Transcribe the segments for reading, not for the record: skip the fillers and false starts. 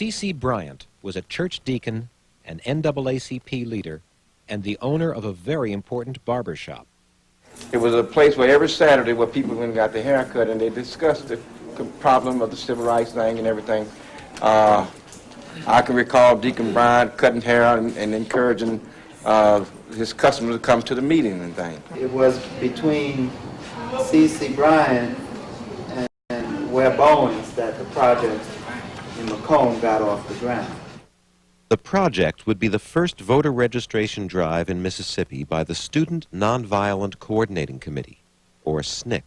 C.C. Bryant was a church deacon, an NAACP leader, and the owner of a very important barber shop. It was a place where every Saturday where people went and got their hair cut and they discussed the problem of the civil rights thing and everything. I can recall Deacon Bryant cutting hair and encouraging his customers to come to the meeting and things. It was between C.C. Bryant and Webb Owens that the project in Macomb got off the ground. The project would be the first voter registration drive in Mississippi by the Student Nonviolent Coordinating Committee, or SNCC.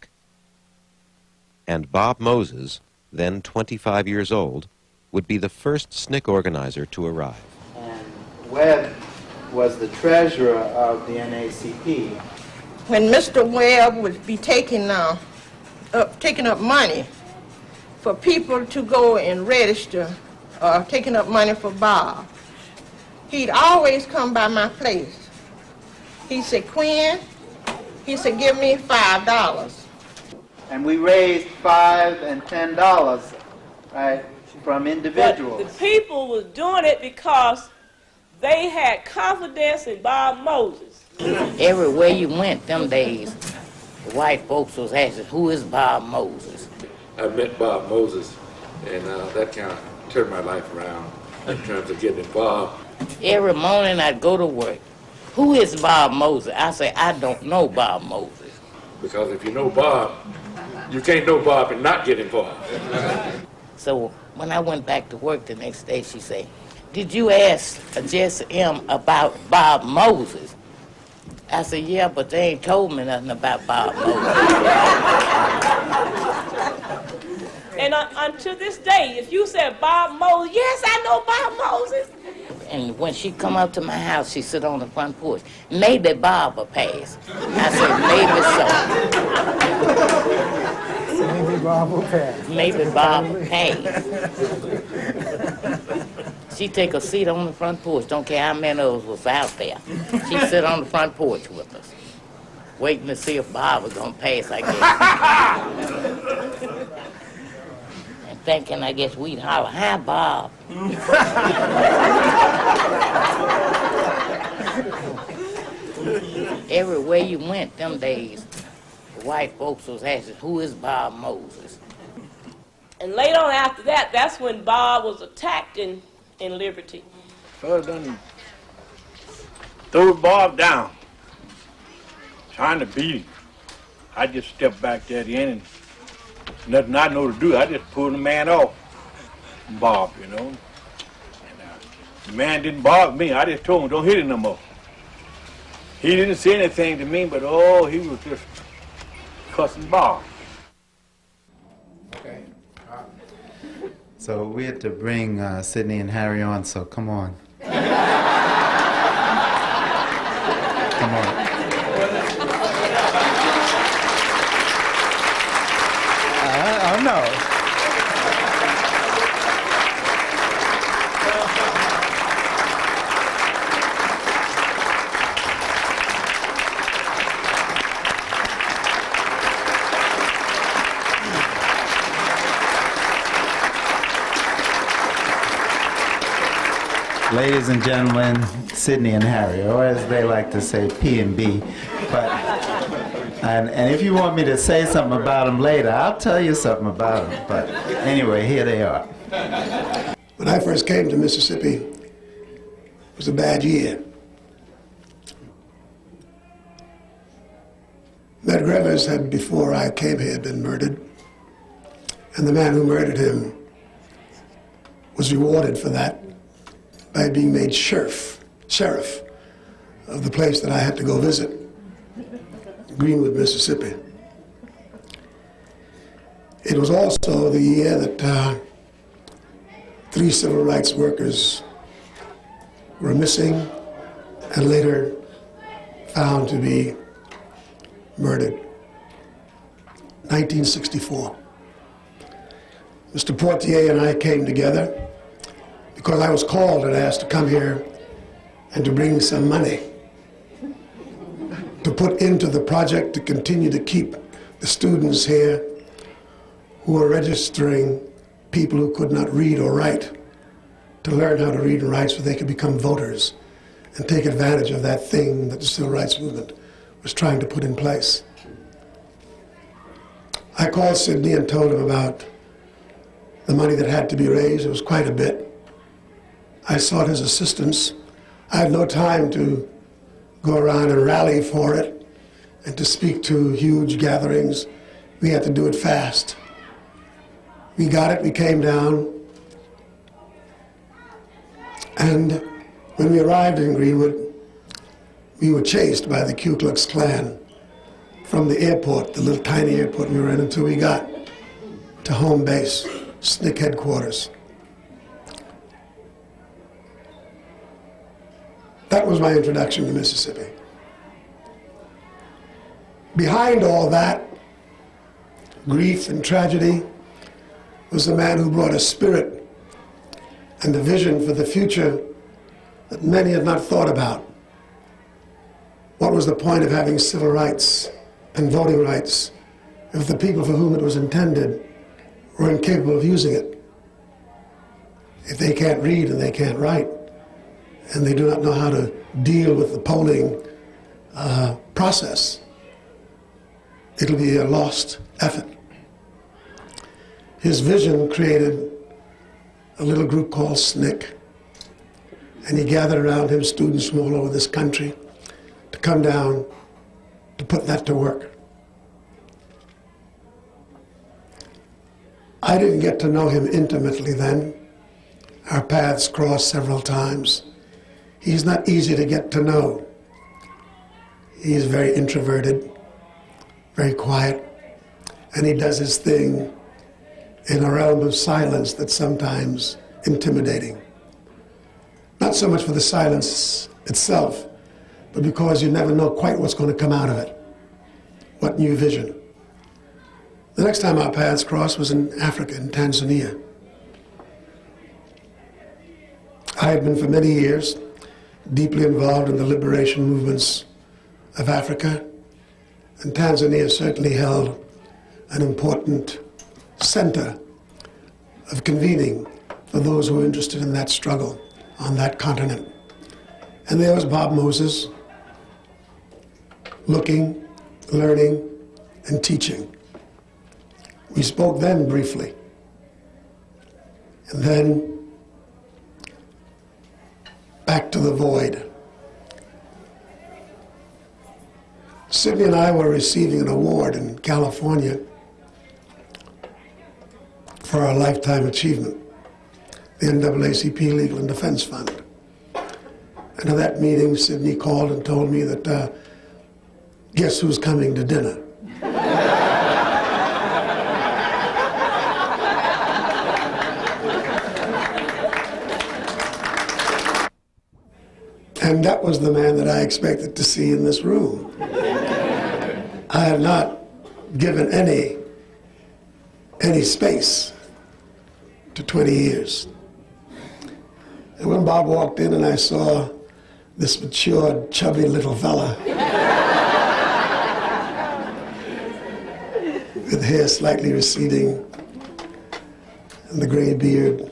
And Bob Moses, then 25 years old, would be the first SNCC organizer to arrive. And Webb was the treasurer of the NAACP. When Mr. Webb would be taking up money for people to go and register, taking up money for Bob, he'd always come by my place. He said, Quinn, he said, give me $5. And we raised $5 and $10, right, from individuals. But the people was doing it because they had confidence in Bob Moses. Everywhere you went them days, the white folks was asking, who is Bob Moses? I met Bob Moses, and that kind of turned my life around in terms of getting involved. Every morning I'd go to work. Who is Bob Moses? I say, I don't know Bob Moses. Because if you know Bob, you can't know Bob and not get involved. So when I went back to work the next day, she said, did you ask Jesse M. about Bob Moses? I said, yeah, but they ain't told me nothing about Bob Moses. And until this day, if you said Bob Moses, yes, I know Bob Moses. And when she come up to my house, she sit on the front porch. Maybe Bob will pass. I said, maybe so. Maybe Bob will pass. Maybe Bob will pass. She take a seat on the front porch. Don't care how many of us was out there. She sit on the front porch with us, waiting to see if Bob was gonna pass, I guess. And thinking, I guess we'd holler, hi, Bob. Everywhere you went them days, the white folks was asking, who is Bob Moses? And later on after that, that's when Bob was attacked in Liberty. Fellas done threw Bob down, trying to beat him. I just stepped back there at the end and nothing I know to do. I just pulled the man off Bob, you know. And the man didn't bother me. I just told him, don't hit him no more. He didn't say anything to me, but oh, he was just cussing Bob. Okay. So we had to bring Sydney and Harry on, so come on. Come on. Oh, no. Ladies and gentlemen, Sydney and Harry, or as they like to say, P and B. But and if you want me to say something about them later, I'll tell you something about them. But anyway, here they are. When I first came to Mississippi, it was a bad year. Medgar Evers had, before I came here, been murdered, and the man who murdered him was rewarded for that by being made sheriff of the place that I had to go visit, Greenwood, Mississippi. It was also the year that 3 civil rights workers were missing and later found to be murdered. 1964. Mr. Portier and I came together because I was called and asked to come here and to bring some money to put into the project to continue to keep the students here who are registering people who could not read or write to learn how to read and write so they could become voters and take advantage of that thing that the civil rights movement was trying to put in place. I called Sidney and told him about the money that had to be raised. It was quite a bit. I sought his assistance. I had no time to go around and rally for it and to speak to huge gatherings. We had to do it fast. We got it, we came down, and when we arrived in Greenwood, we were chased by the Ku Klux Klan from the airport, the little tiny airport we were in, until we got to home base, SNCC headquarters. That was my introduction to Mississippi. Behind all that grief and tragedy was a man who brought a spirit and a vision for the future that many had not thought about. What was the point of having civil rights and voting rights if the people for whom it was intended were incapable of using it? If they can't read and they can't write, and they do not know how to deal with the polling process, it'll be a lost effort. His vision created a little group called SNCC, and he gathered around him students from all over this country to come down to put that to work. I didn't get to know him intimately then. Our paths crossed several times. He's not easy to get to know. He's very introverted, very quiet, and he does his thing in a realm of silence that's sometimes intimidating. Not so much for the silence itself, but because you never know quite what's going to come out of it. What new vision. The next time our paths crossed was in Africa, in Tanzania. I had been for many years deeply involved in the liberation movements of Africa, and Tanzania certainly held an important center of convening for those who were interested in that struggle on that continent. And there was Bob Moses, looking, learning, and teaching. We spoke then briefly. And then back to the void. Sidney and I were receiving an award in California for our lifetime achievement, the NAACP Legal and Defense Fund. And at that meeting, Sidney called and told me that, guess who's coming to dinner? And that was the man that I expected to see in this room. I had not given any space to 20 years. And when Bob walked in and I saw this matured, chubby little fella with hair slightly receding and the gray beard,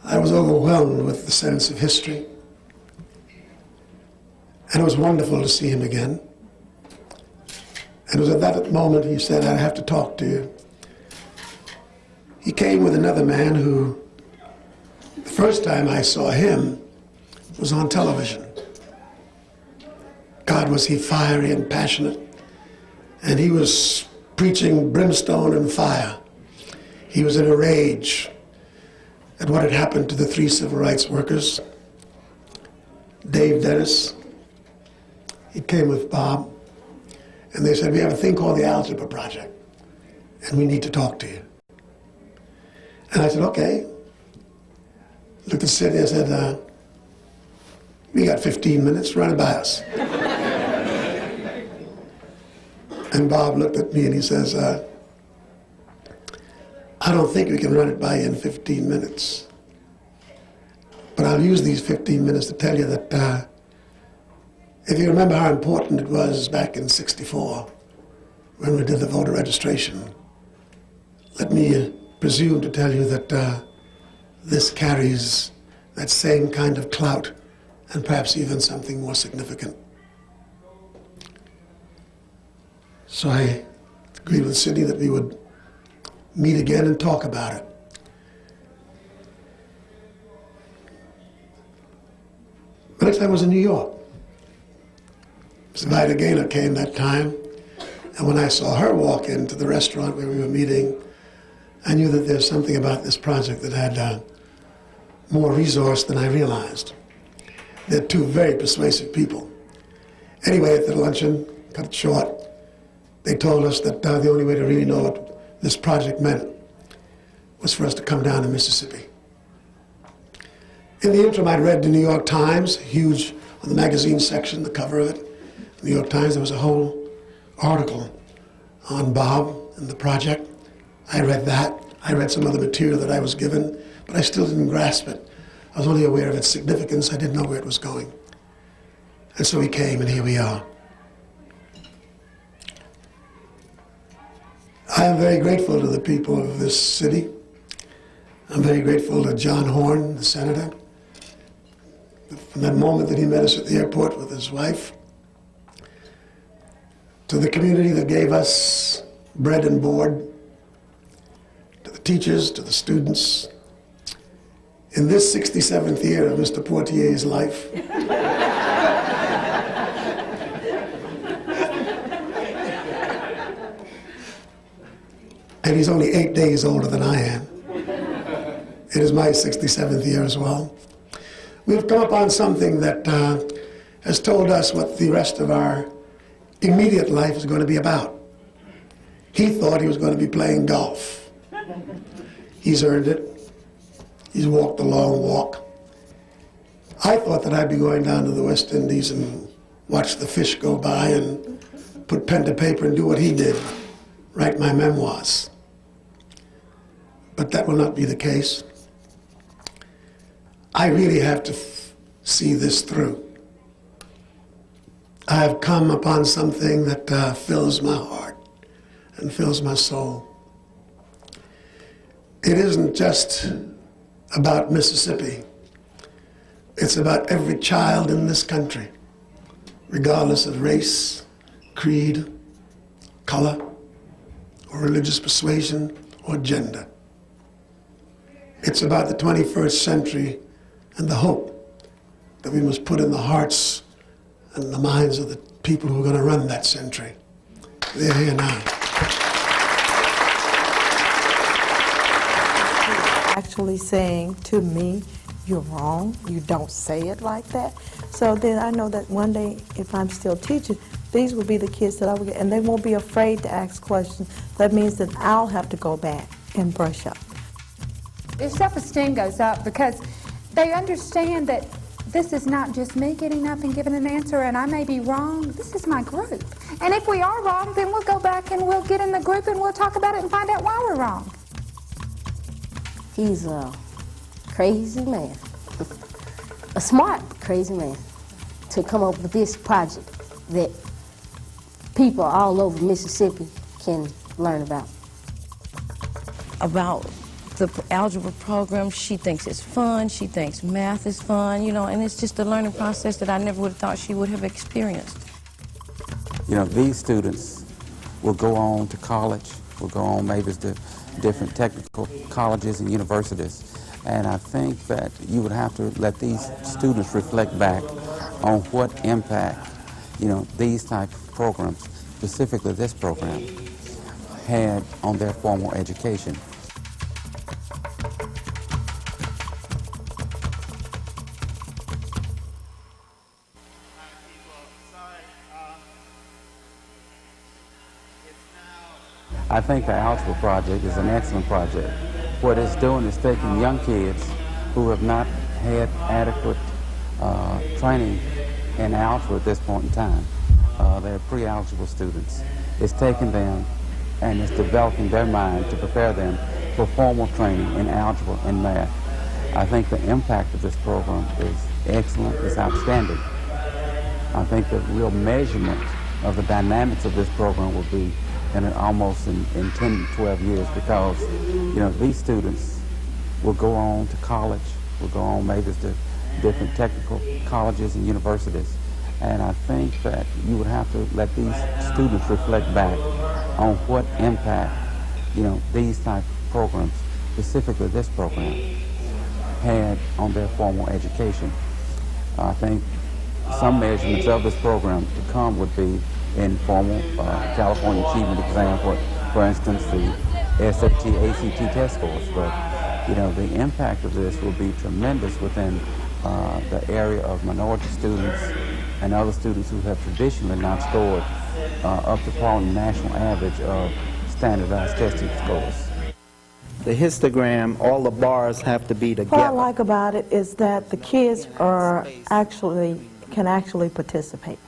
I was overwhelmed with the sense of history. And it was wonderful to see him again. And it was at that moment he said, "I have to talk to you." He came with another man who, the first time I saw him, was on television. God, was he fiery and passionate. And he was preaching brimstone and fire. He was in a rage at what had happened to the 3 civil rights workers. Dave Dennis, he came with Bob, and they said, "We have a thing called the Algebra Project, and we need to talk to you." And I said, "Okay." Looked at Sidney and said, "We got 15 minutes, run it by us." And Bob looked at me and he says, "I don't think we can run it by you in 15 minutes. But I'll use these 15 minutes to tell you that if you remember how important it was back in '64 when we did the voter registration, let me presume to tell you that this carries that same kind of clout and perhaps even something more significant. So I agreed with Sidney that we would meet again and talk about it. But next time I was in New York. Ms. Vida Gaynor came that time, and when I saw her walk into the restaurant where we were meeting, I knew that there's something about this project that had more resource than I realized. They're two very persuasive people. Anyway, at the luncheon, cut it short, they told us that the only way to really know what this project meant was for us to come down to Mississippi. In the interim, I'd read the New York Times, huge on the magazine section, the cover of it. The New York Times, there was a whole article on Bob and the project. I read that. I read some other material that I was given, but I still didn't grasp it. I was only aware of its significance. I didn't know where it was going. And so he came, and here we are. I am very grateful to the people of this city. I'm very grateful to John Horn, the senator, from that moment that he met us at the airport with his wife, to the community that gave us bread and board, to the teachers, to the students. In this 67th year of Mr. Portier's life, and he's only 8 days older than I am. It is my 67th year as well. We've come upon something that has told us what the rest of our immediate life is going to be about. He thought he was going to be playing golf. He's earned it. He's walked the long walk. I thought that I'd be going down to the West Indies and watch the fish go by and put pen to paper and do what he did, write my memoirs. But that will not be the case. I really have to see this through. I have come upon something that fills my heart and fills my soul. It isn't just about Mississippi. It's about every child in this country, regardless of race, creed, color, or religious persuasion, or gender. It's about the 21st century and the hope that we must put in the hearts and the minds of the people who are going to run that century. They're here now. Actually saying to me, you're wrong, you don't say it like that. So then I know that one day, if I'm still teaching, these will be the kids that I will get, and they won't be afraid to ask questions. That means that I'll have to go back and brush up. Their self-esteem goes up because they understand that this is not just me getting up and giving an answer and I may be wrong. This is my group. And if we are wrong, then we'll go back and we'll get in the group and we'll talk about it and find out why we're wrong. He's a crazy man, a smart crazy man, to come up with this project that people all over Mississippi can learn about. About the algebra program, she thinks it's fun, she thinks math is fun, you know, and it's just a learning process that I never would have thought she would have experienced. You know, these students will go on to college, will go on maybe to different technical colleges and universities, and I think that you would have to let these students reflect back on what impact, you know, these type of programs, specifically this program, had on their formal education. I think the Algebra project is an excellent project. What it's doing is taking young kids who have not had adequate training in algebra at this point in time. They're pre-algebra students. It's taking them and it's developing their mind to prepare them for formal training in algebra and math. I think the impact of this program is excellent, it's outstanding. I think the real measurement of the dynamics of this program will be almost in 10 to 12 years, because, you know, these students will go on to college, will go on maybe to different technical colleges and universities. And I think that you would have to let these students reflect back on what impact, these type of programs, specifically this program, had on their formal education. I think some measurements of this program to come would be informal California Achievement Exam, for instance, the SAT, ACT test scores. But, the impact of this will be tremendous within the area of minority students and other students who have traditionally not scored up to par on the national average of standardized testing scores. The histogram, all the bars have to be together. What I like about it is that the kids can actually participate.